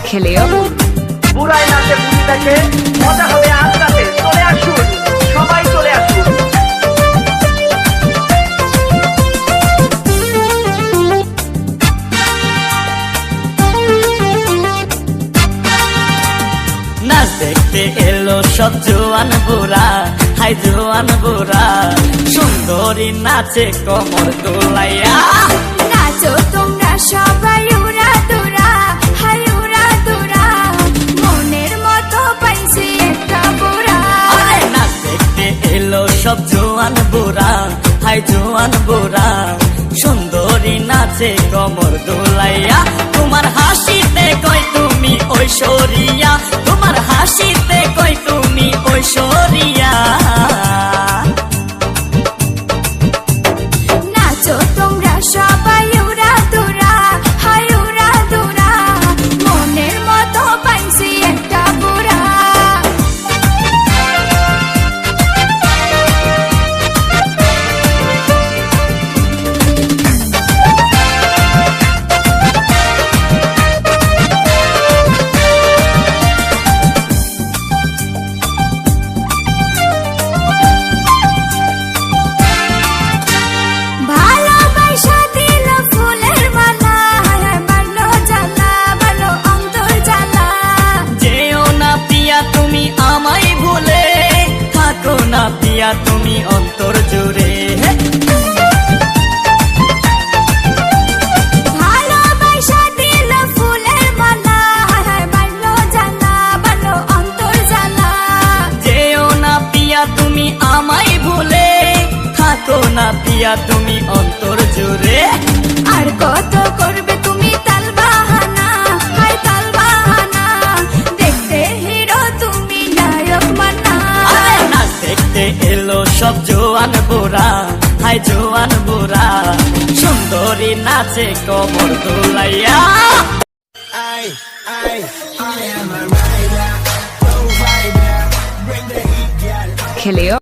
খেলেও বুড়াই নাচে বুড়ি দেখে মজা হবে আজ রাতে। চলে আসুন, সবাই চলে আসুন। নাচ দেখতে এলো সব জোয়ান বুড়া, হাই জোয়ান বুড়া, সুন্দরী নাচে কমর দোলাইয়া। নাচো তোমরা সবাই উড়া দুরা, হাই উড়া দুরা, মনের মতো পাইছি একটা বুড়া। আরে নাচ দেখতে এলো সব জোয়ান বুড়া, হাই জোয়ান বুড়া, সুন্দরী নাচে কমর দোলাইয়া। তোমার হাসিতে কই তুমি ঐশ্বরিয়া, তোমার হাসিতে কই তুমি ঐশ্বরিয়া। নাচো তোমরা সবাই উড়া দুরা, হাই উড়া দুরা, মনের মতো পাইছি একটা বুড়া। ভালোবাসা দিল ফুলের মালা, বাড়লো জ্বালা, বাড়লো অন্তর জ্বালা। যেও না পিয়া তুমি আমায় ভুলে, থাকো না পিয়া তুমি অন্তর জুড়ে। ভালোবাসা দিল ফুলের মালা, বাড়লো জ্বালা, বাড়লো অন্তর জ্বালা। যেও না পিয়া তুমি আমায় ভুলে, থাকো না পিয়া তুমি অন্তর জুড়ে। আর কত করবে তুমি তাল বাহানা, হাই তাল বাহানা, দেখতে হিরো তুমি নায়ক মানা। আরে নাচ দেখতে এলো সব জোয়ান বুড়া, হাই জোয়ান বুড়া, সুন্দরী নাচে কমর দোলাইয়া। খেলেও